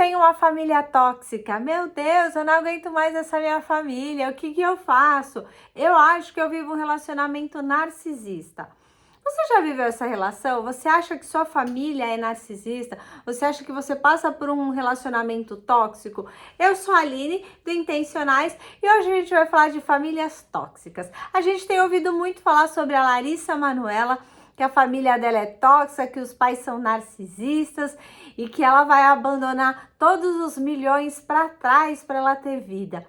tenho uma família tóxica. Meu Deus, eu não aguento mais essa minha família. O que que eu faço? Eu acho que eu vivo um relacionamento narcisista. Você já viveu essa relação? Você acha que sua família é narcisista? Você acha que você passa por um relacionamento tóxico? Eu sou a Aline, do Intencionais, e hoje a gente vai falar de famílias tóxicas. A gente tem ouvido muito falar sobre a Larissa Manoela, que a família dela é tóxica, que os pais são narcisistas e que ela vai abandonar todos os milhões para trás para ela ter vida.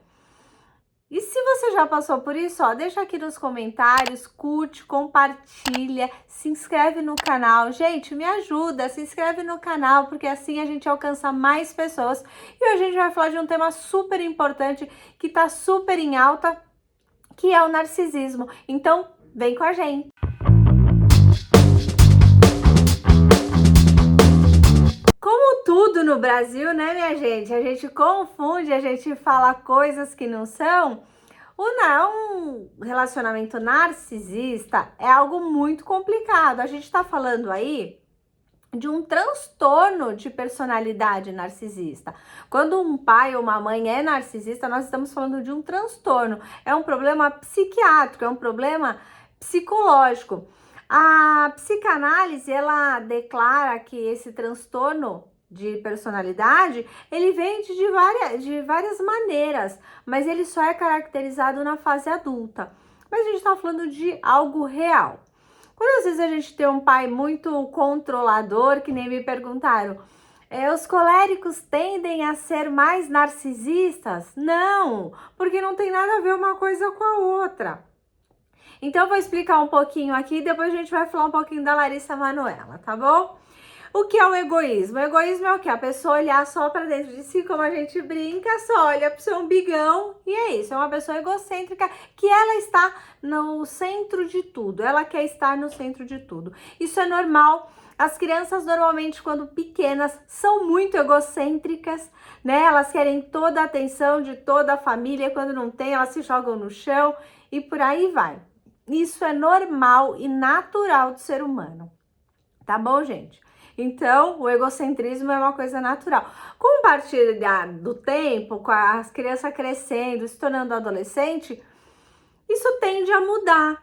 E se você já passou por isso, ó, deixa aqui nos comentários, curte, compartilha, se inscreve no canal. Gente, me ajuda, se inscreve no canal, porque assim a gente alcança mais pessoas. E hoje a gente vai falar de um tema super importante, que tá super em alta, que é o narcisismo. Então, vem com a gente. Como tudo no Brasil, né, minha gente? A gente confunde, a gente fala coisas que não são. Um relacionamento narcisista é algo muito complicado. A gente está falando aí de um transtorno de personalidade narcisista. Quando um pai ou uma mãe é narcisista, nós estamos falando de um transtorno. É um problema psiquiátrico, é um problema psicológico. A psicanálise, ela declara que esse transtorno de personalidade, ele vem de várias maneiras, mas ele só é caracterizado na fase adulta. Mas a gente está falando de algo real. Quando às vezes a gente tem um pai muito controlador, que nem me perguntaram, os coléricos tendem a ser mais narcisistas? Não, porque não tem nada a ver uma coisa com a outra. Então eu vou explicar um pouquinho aqui, depois a gente vai falar um pouquinho da Larissa Manoela, tá bom? O que é o egoísmo? O egoísmo é o quê? A pessoa olhar só para dentro de si, como a gente brinca, só olha pro seu umbigão e é isso. É uma pessoa egocêntrica que ela está no centro de tudo. Ela quer estar no centro de tudo. Isso é normal. As crianças normalmente, quando pequenas, são muito egocêntricas, né? Elas querem toda a atenção de toda a família. Quando não tem, elas se jogam no chão e por aí vai. Isso é normal e natural do ser humano. Tá bom, gente? Então, o egocentrismo é uma coisa natural. Com o partir do tempo, com as crianças crescendo, se tornando adolescente, isso tende a mudar.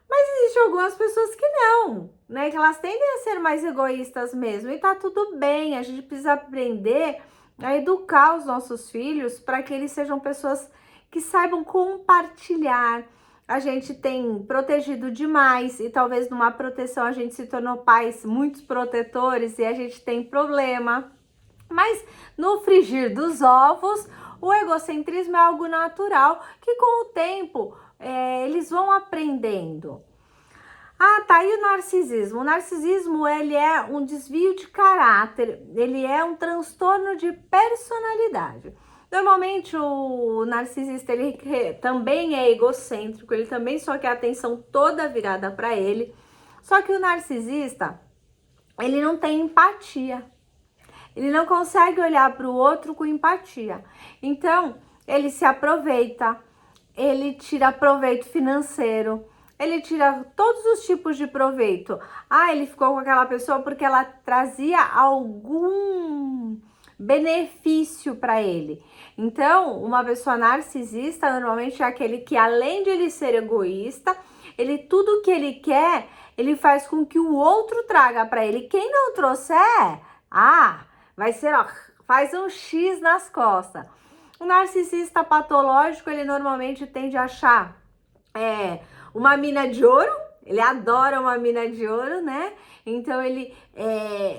Mas existem algumas pessoas que não, né? Que elas tendem a ser mais egoístas mesmo. E tá tudo bem, a gente precisa aprender a educar os nossos filhos para que eles sejam pessoas que saibam compartilhar. A gente tem protegido demais e talvez numa proteção a gente se tornou pais muito protetores e a gente tem problema. Mas no frigir dos ovos, o egocentrismo é algo natural que com o tempo eles vão aprendendo. Ah, tá aí o narcisismo. O narcisismo, ele é um desvio de caráter, ele é um transtorno de personalidade. Normalmente o narcisista, ele também é egocêntrico, ele também só quer a atenção toda virada para ele. Só que o narcisista, ele não tem empatia. Ele não consegue olhar para o outro com empatia. Então, ele se aproveita, ele tira proveito financeiro, ele tira todos os tipos de proveito. Ah, ele ficou com aquela pessoa porque ela trazia algum benefício para ele. Então, uma pessoa narcisista normalmente é aquele que, além de ele ser egoísta, ele tudo que ele quer, ele faz com que o outro traga para ele. Quem não trouxer, vai ser, faz um X nas costas. O narcisista patológico, ele normalmente tende a achar uma mina de ouro. Ele adora uma mina de ouro, né? Então ele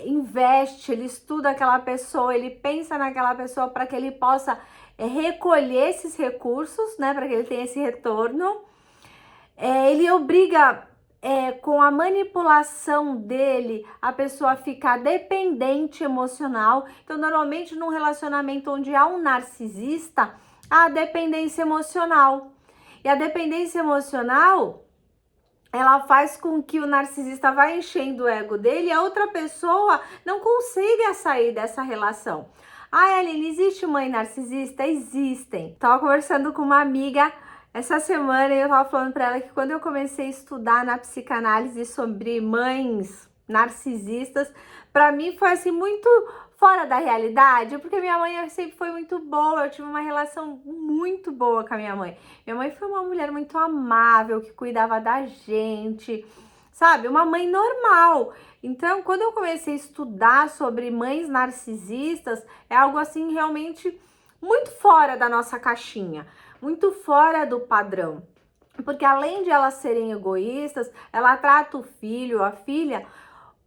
investe, ele estuda aquela pessoa, ele pensa naquela pessoa para que ele possa recolher esses recursos, né? Para que ele tenha esse retorno. Ele obriga, com a manipulação dele, a pessoa a ficar dependente emocional. Então, normalmente, num relacionamento onde há um narcisista, há dependência emocional. E a dependência emocional, ela faz com que o narcisista vá enchendo o ego dele e a outra pessoa não consiga sair dessa relação. Aline, existe mãe narcisista? Existem. Tava conversando com uma amiga essa semana e eu tava falando para ela que quando eu comecei a estudar na psicanálise sobre mães narcisistas, para mim foi assim fora da realidade, porque minha mãe sempre foi muito boa, eu tive uma relação muito boa com a minha mãe. Minha mãe foi uma mulher muito amável, que cuidava da gente, sabe? Uma mãe normal. Então, quando eu comecei a estudar sobre mães narcisistas, é algo assim realmente muito fora da nossa caixinha, muito fora do padrão. Porque além de elas serem egoístas, ela trata o filho, a filha,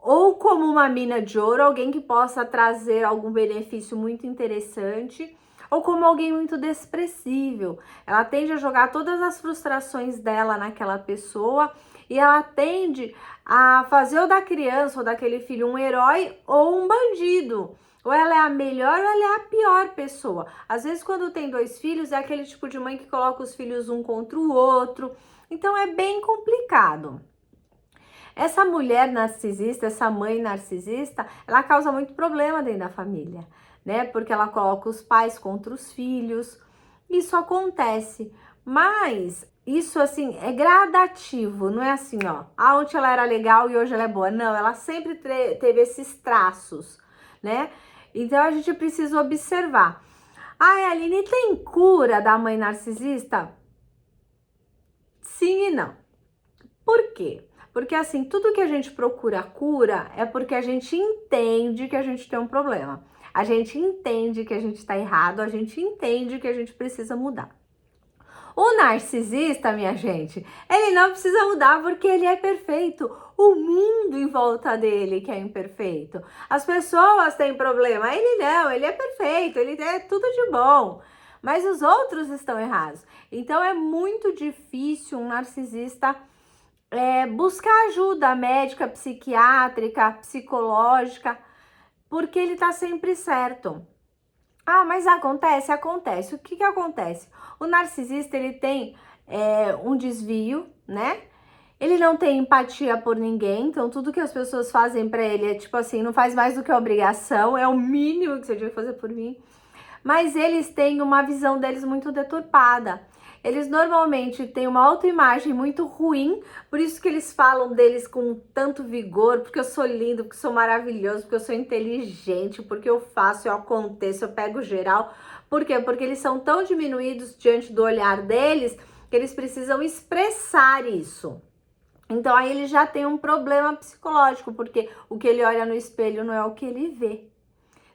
ou como uma mina de ouro, alguém que possa trazer algum benefício muito interessante, ou como alguém muito desprezível. Ela tende a jogar todas as frustrações dela naquela pessoa e ela tende a fazer o da criança ou daquele filho um herói ou um bandido. Ou ela é a melhor ou ela é a pior pessoa. Às vezes, quando tem 2 filhos, é aquele tipo de mãe que coloca os filhos um contra o outro. Então, é bem complicado. Essa mulher narcisista, essa mãe narcisista, ela causa muito problema dentro da família, né? Porque ela coloca os pais contra os filhos. Isso acontece, mas isso assim é gradativo, não é assim, ó. Ontem ela era legal e hoje ela é boa. Não, ela sempre teve esses traços, né? Então a gente precisa observar. Ai, Aline, tem cura da mãe narcisista? Sim e não. Por quê? Porque assim, tudo que a gente procura cura é porque a gente entende que a gente tem um problema. A gente entende que a gente está errado, a gente entende que a gente precisa mudar. O narcisista, minha gente, ele não precisa mudar porque ele é perfeito. O mundo em volta dele que é imperfeito. As pessoas têm problema, ele não, ele é perfeito, ele é tudo de bom. Mas os outros estão errados. Então é muito difícil um narcisista buscar ajuda médica, psiquiátrica, psicológica, porque ele tá sempre certo. Ah, mas acontece? Acontece. O que que acontece? O narcisista, ele tem um desvio, né? Ele não tem empatia por ninguém, então tudo que as pessoas fazem pra ele é tipo assim, não faz mais do que obrigação, é o mínimo que você tinha que fazer por mim. Mas eles têm uma visão deles muito deturpada. Eles normalmente têm uma autoimagem muito ruim, por isso que eles falam deles com tanto vigor, porque eu sou lindo, porque eu sou maravilhoso, porque eu sou inteligente, porque eu faço, eu aconteço, eu pego geral. Por quê? Porque eles são tão diminuídos diante do olhar deles que eles precisam expressar isso. Então aí ele já tem um problema psicológico, porque o que ele olha no espelho não é o que ele vê.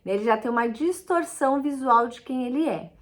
Ele já tem uma distorção visual de quem ele é.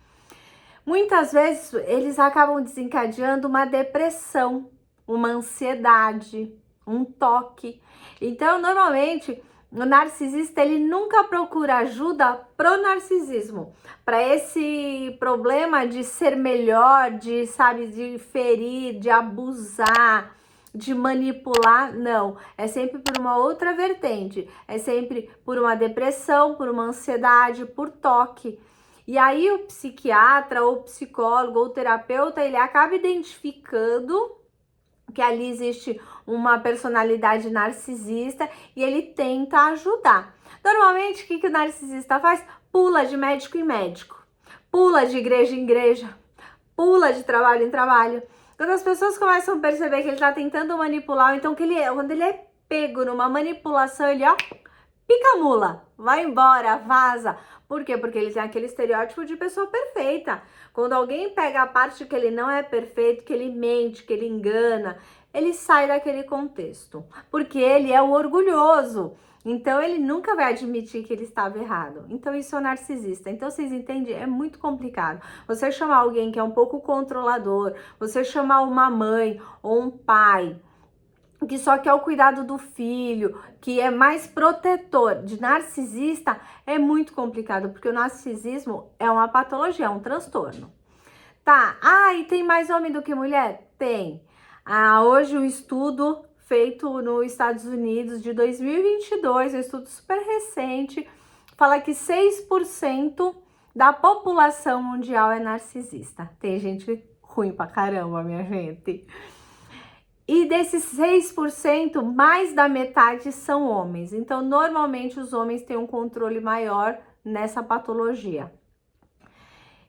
Muitas vezes eles acabam desencadeando uma depressão, uma ansiedade, um toque. Então, normalmente, o narcisista ele nunca procura ajuda pro narcisismo, para esse problema de ser melhor, de, sabe, de ferir, de abusar, de manipular, não. É sempre por uma outra vertente. É sempre por uma depressão, por uma ansiedade, por toque. E aí o psiquiatra, ou psicólogo, ou terapeuta, ele acaba identificando que ali existe uma personalidade narcisista e ele tenta ajudar. Normalmente, o que o narcisista faz? Pula de médico em médico, pula de igreja em igreja, pula de trabalho em trabalho. Quando as pessoas começam a perceber que ele tá tentando manipular, ou então que quando ele é pego numa manipulação, ele, ó, pica a mula, vai embora, vaza. Por quê? Porque ele tem aquele estereótipo de pessoa perfeita. Quando alguém pega a parte que ele não é perfeito, que ele mente, que ele engana, ele sai daquele contexto. Porque ele é o orgulhoso. Então, ele nunca vai admitir que ele estava errado. Então, isso é o narcisista. Então, vocês entendem? É muito complicado. Você chamar alguém que é um pouco controlador, você chamar uma mãe ou um pai que só quer o cuidado do filho, que é mais protetor, de narcisista, é muito complicado, porque o narcisismo é uma patologia, é um transtorno. Tá, e tem mais homem do que mulher? Tem. Hoje um estudo feito nos Estados Unidos de 2022, um estudo super recente, fala que 6% da população mundial é narcisista. Tem gente ruim pra caramba, minha gente. E desses 6%, mais da metade são homens. Então, normalmente, os homens têm um controle maior nessa patologia.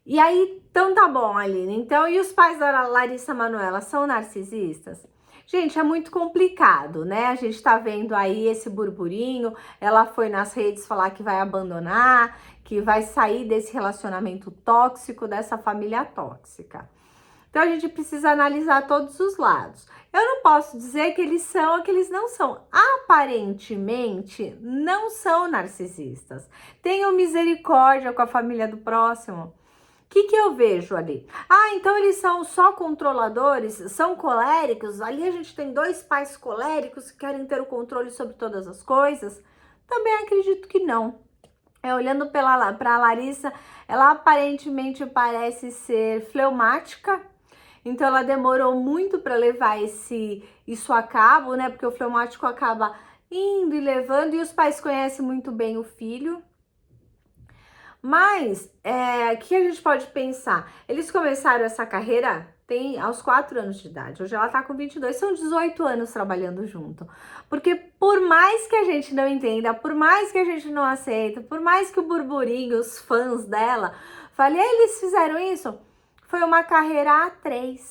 E aí, então tá bom, Aline. Então, e os pais da Larissa Manoela são narcisistas? Gente, é muito complicado, né? A gente tá vendo aí esse burburinho. Ela foi nas redes falar que vai abandonar, que vai sair desse relacionamento tóxico, dessa família tóxica. Então a gente precisa analisar todos os lados. Eu não posso dizer que eles são ou que eles não são. Aparentemente, não são narcisistas. Tenham misericórdia com a família do próximo. O que eu vejo ali? Ah, então eles são só controladores, são coléricos? Ali a gente tem dois pais coléricos que querem ter o controle sobre todas as coisas? Também acredito que não. Olhando para a Larissa, ela aparentemente parece ser fleumática, então ela demorou muito para levar isso a cabo, né? Porque o fleumático acaba indo e levando, e os pais conhecem muito bem o filho. Mas, o que a gente pode pensar? Eles começaram essa carreira aos 4 anos de idade. Hoje ela tá com 22, são 18 anos trabalhando junto. Porque por mais que a gente não entenda, por mais que a gente não aceita, por mais que o burburinho, os fãs dela, falem, eles fizeram isso, foi uma carreira A3.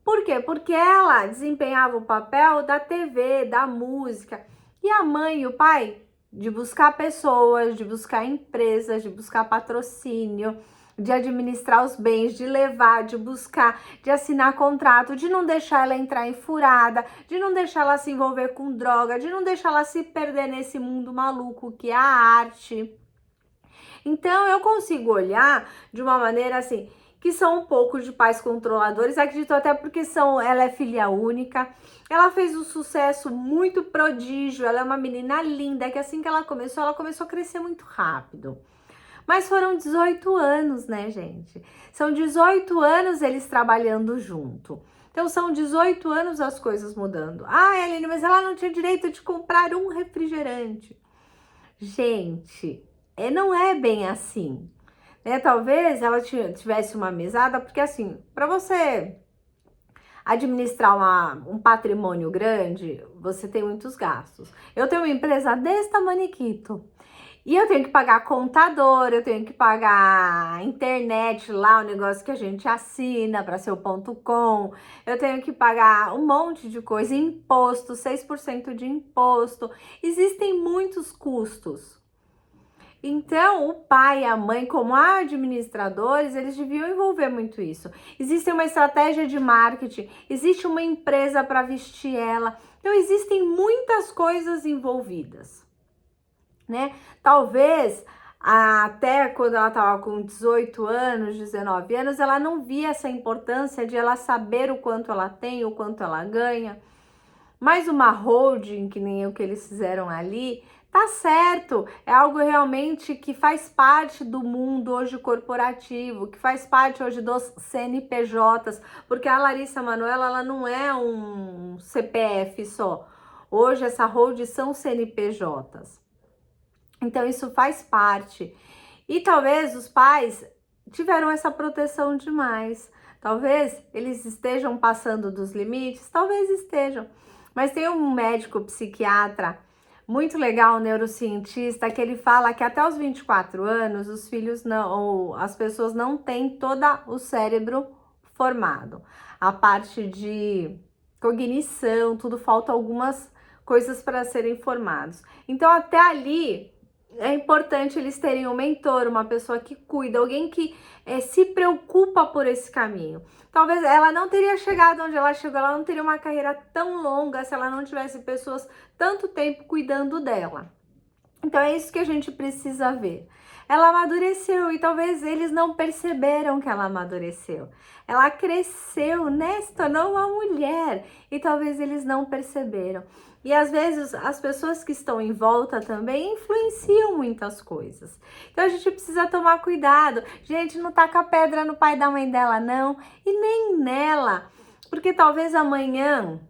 Por quê? Porque ela desempenhava o papel da TV, da música. E a mãe e o pai de buscar pessoas, de buscar empresas, de buscar patrocínio, de administrar os bens, de levar, de buscar, de assinar contrato, de não deixar ela entrar em furada, de não deixar ela se envolver com droga, de não deixar ela se perder nesse mundo maluco que é a arte. Então eu consigo olhar de uma maneira assim, que são um pouco de pais controladores, acredito até porque ela é filha única, ela fez um sucesso muito prodígio, ela é uma menina linda, que assim que ela começou a crescer muito rápido. Mas foram 18 anos, né, gente? São 18 anos eles trabalhando junto. Então são 18 anos as coisas mudando. Ah, Eline, mas ela não tinha direito de comprar um refrigerante. Gente, não é bem assim. Né? Talvez ela tivesse uma mesada, porque assim, para você administrar um patrimônio grande, você tem muitos gastos. Eu tenho uma empresa desse tamaniquito e eu tenho que pagar contador, eu tenho que pagar internet lá, o negócio que a gente assina para ser o .com, eu tenho que pagar um monte de coisa, imposto, 6% de imposto, existem muitos custos. Então, o pai e a mãe, como administradores, eles deviam envolver muito isso. Existe uma estratégia de marketing, existe uma empresa para vestir ela. Então, existem muitas coisas envolvidas, né? Talvez, até quando ela estava com 18 anos, 19 anos, ela não via essa importância de ela saber o quanto ela tem, o quanto ela ganha. Mas uma holding, que nem o que eles fizeram ali, tá certo, é algo realmente que faz parte do mundo hoje corporativo, que faz parte hoje dos CNPJs, porque a Larissa Manoela, ela não é um CPF só. Hoje essa holding são CNPJs. Então isso faz parte. E talvez os pais tiveram essa proteção demais. Talvez eles estejam passando dos limites, talvez estejam. Mas tem um médico psiquiatra muito legal, um neurocientista, que ele fala que até os 24 anos os filhos não, ou as pessoas não têm todo o cérebro formado. A parte de cognição, tudo, falta algumas coisas para serem formados. Então até ali é importante eles terem um mentor, uma pessoa que cuida, alguém que se preocupa por esse caminho. Talvez ela não teria chegado onde ela chegou, ela não teria uma carreira tão longa se ela não tivesse pessoas tanto tempo cuidando dela. Então é isso que a gente precisa ver. Ela amadureceu e talvez eles não perceberam que ela amadureceu. Ela cresceu, né? Se tornou uma mulher e talvez eles não perceberam. E às vezes as pessoas que estão em volta também influenciam muitas coisas. Então a gente precisa tomar cuidado. Gente, não taca pedra no pai da mãe dela, não. E nem nela. Porque talvez amanhã,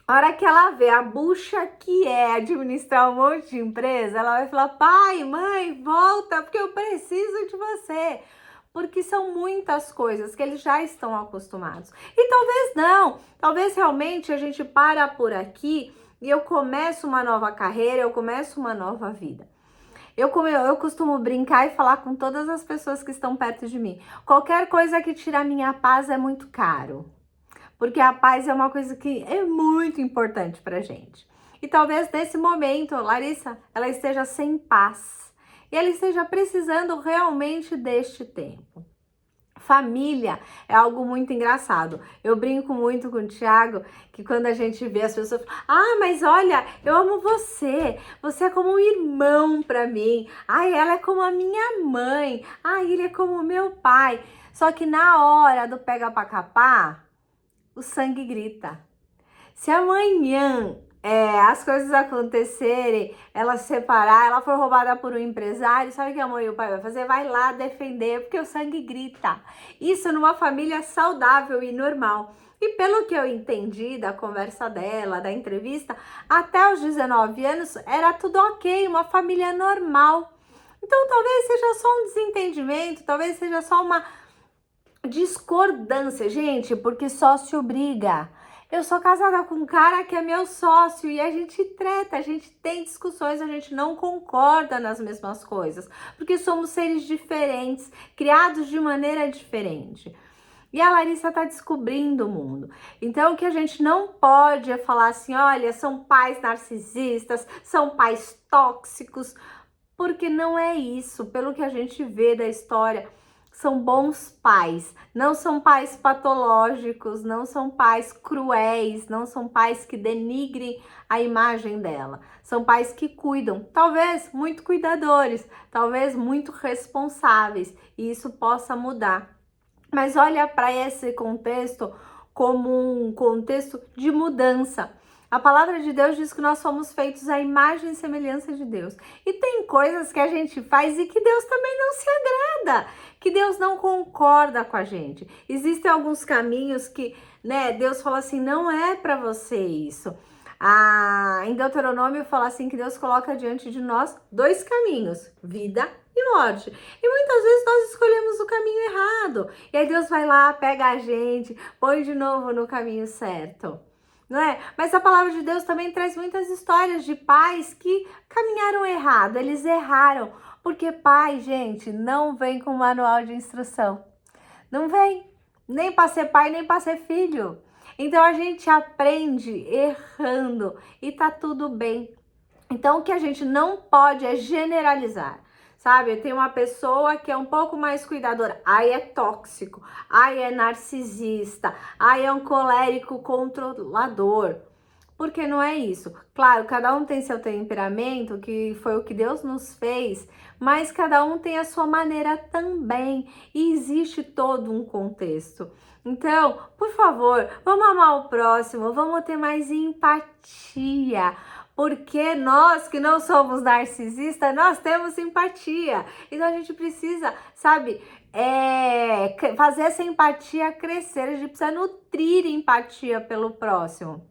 a hora que ela vê a bucha que é administrar um monte de empresa, ela vai falar, pai, mãe, volta, porque eu preciso de você. Porque são muitas coisas que eles já estão acostumados. E talvez não, talvez realmente a gente para por aqui e eu começo uma nova carreira, eu começo uma nova vida. Eu costumo brincar e falar com todas as pessoas que estão perto de mim. Qualquer coisa que tira a minha paz é muito caro. porque a paz é uma coisa que é muito importante pra gente. E talvez nesse momento, Larissa, ela esteja sem paz e ela esteja precisando realmente deste tempo. Família é algo muito engraçado. Eu brinco muito com o Thiago que quando a gente vê as pessoas, mas olha, eu amo você. Você é como um irmão para mim. Ela é como a minha mãe. Ele é como o meu pai. Só que na hora do pega pra capar, o sangue grita. Se amanhã as coisas acontecerem, ela se separar, ela for roubada por um empresário, sabe o que a mãe e o pai vai fazer? Vai lá defender, porque o sangue grita. Isso numa família saudável e normal. E pelo que eu entendi da conversa dela, da entrevista, até os 19 anos era tudo ok, uma família normal. Então talvez seja só um desentendimento, talvez seja só uma discordância, gente, porque sócio briga. Eu sou casada com um cara que é meu sócio e a gente treta, a gente tem discussões, a gente não concorda nas mesmas coisas, porque somos seres diferentes, criados de maneira diferente. E a Larissa tá descobrindo o mundo. Então, o que a gente não pode é falar assim, olha, são pais narcisistas, são pais tóxicos, porque não é isso. Pelo que a gente vê da história, são bons pais, não são pais patológicos, não são pais cruéis, não são pais que denigrem a imagem dela. São pais que cuidam, talvez muito cuidadores, talvez muito responsáveis, e isso possa mudar. Mas olha para esse contexto como um contexto de mudança. A palavra de Deus diz que nós somos feitos à imagem e semelhança de Deus. E tem coisas que a gente faz e que Deus também não se agrada, que Deus não concorda com a gente. Existem alguns caminhos que, Deus fala assim, não é para você isso. Em Deuteronômio fala assim que Deus coloca diante de nós dois caminhos, vida e morte. E muitas vezes nós escolhemos o caminho errado. E aí Deus vai lá, pega a gente, põe de novo no caminho certo. Não é? Mas a palavra de Deus também traz muitas histórias de pais que caminharam errado, eles erraram. Porque pai, gente, não vem com manual de instrução. Não vem. Nem para ser pai, nem para ser filho. Então a gente aprende errando e tá tudo bem. Então o que a gente não pode é generalizar. Sabe, tem uma pessoa que é um pouco mais cuidadora, aí é tóxico, aí é narcisista, aí é um colérico controlador. Porque não é isso. Claro, cada um tem seu temperamento, que foi o que Deus nos fez, mas cada um tem a sua maneira também. E existe todo um contexto. Então, por favor, vamos amar o próximo, vamos ter mais empatia. Porque nós que não somos narcisistas, nós temos empatia. Então a gente precisa, sabe, fazer essa empatia crescer. A gente precisa nutrir empatia pelo próximo.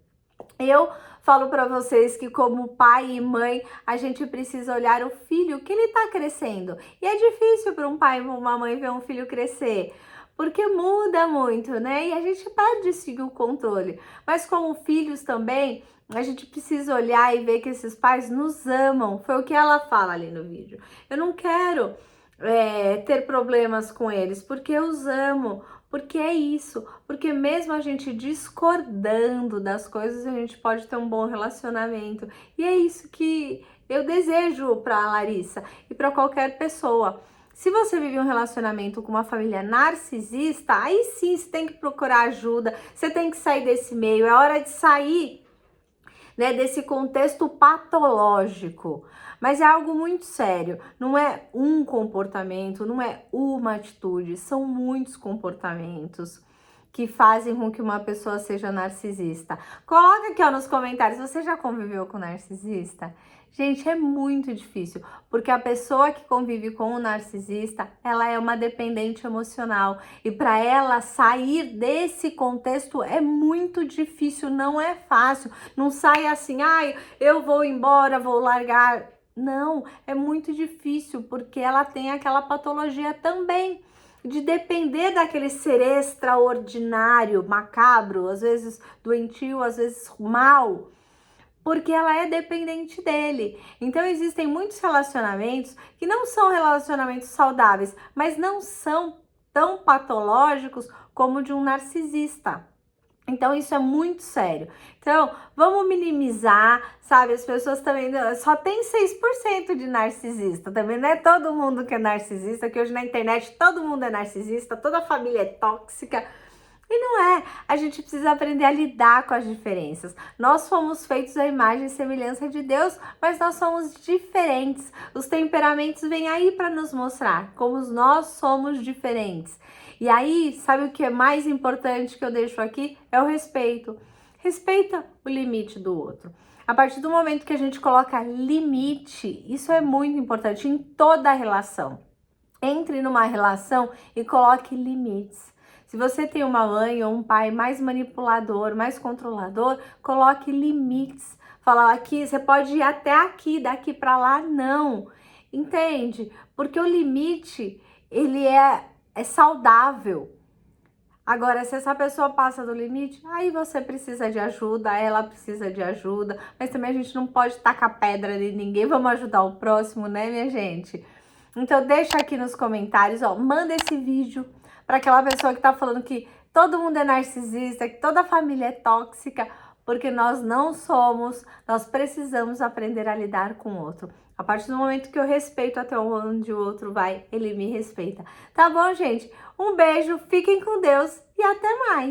Eu falo para vocês que como pai e mãe, a gente precisa olhar o filho que ele está crescendo. E é difícil para um pai e uma mãe ver um filho crescer, porque muda muito, né? E a gente perde sim o controle. Mas como filhos também, a gente precisa olhar e ver que esses pais nos amam. Foi o que ela fala ali no vídeo. Eu não quero ter problemas com eles, porque eu os amo. Porque é isso, porque mesmo a gente discordando das coisas, a gente pode ter um bom relacionamento. E é isso que eu desejo para a Larissa e para qualquer pessoa. Se você vive um relacionamento com uma família narcisista, aí sim você tem que procurar ajuda, você tem que sair desse meio, é hora de sair, desse contexto patológico. Mas é algo muito sério, não é um comportamento, não é uma atitude, são muitos comportamentos que fazem com que uma pessoa seja narcisista. Coloca aqui nos comentários, você já conviveu com narcisista? Gente, é muito difícil, porque a pessoa que convive com o narcisista, ela é uma dependente emocional, e para ela sair desse contexto é muito difícil, não é fácil, não sai assim, eu vou embora, vou largar. Não, é muito difícil, porque ela tem aquela patologia também, de depender daquele ser extraordinário, macabro, às vezes doentio, às vezes mal, porque ela é dependente dele. Então existem muitos relacionamentos que não são relacionamentos saudáveis, mas não são tão patológicos como o de um narcisista. Então, isso é muito sério. Então, vamos minimizar, sabe? As pessoas também... Só tem 6% de narcisista. Também não é todo mundo que é narcisista, que hoje na internet todo mundo é narcisista, toda a família é tóxica. E não é. A gente precisa aprender a lidar com as diferenças. Nós fomos feitos à imagem e semelhança de Deus, mas nós somos diferentes. Os temperamentos vêm aí para nos mostrar como nós somos diferentes. E aí, sabe o que é mais importante que eu deixo aqui? É o respeito. Respeita o limite do outro. A partir do momento que a gente coloca limite, isso é muito importante em toda a relação. Entre numa relação e coloque limites. Se você tem uma mãe ou um pai mais manipulador, mais controlador, coloque limites. Fala aqui, você pode ir até aqui, daqui para lá, não. Entende? Porque o limite, ele é saudável. Agora, se essa pessoa passa do limite, aí você precisa de ajuda, ela precisa de ajuda, mas também a gente não pode tacar pedra em ninguém, vamos ajudar o próximo, né, minha gente? Então, deixa aqui nos comentários, ó, manda esse vídeo para aquela pessoa que tá falando que todo mundo é narcisista, que toda família é tóxica, porque nós não somos, nós precisamos aprender a lidar com o outro. A partir do momento que eu respeito até onde o outro vai, ele me respeita. Tá bom, gente? Um beijo, fiquem com Deus e até mais!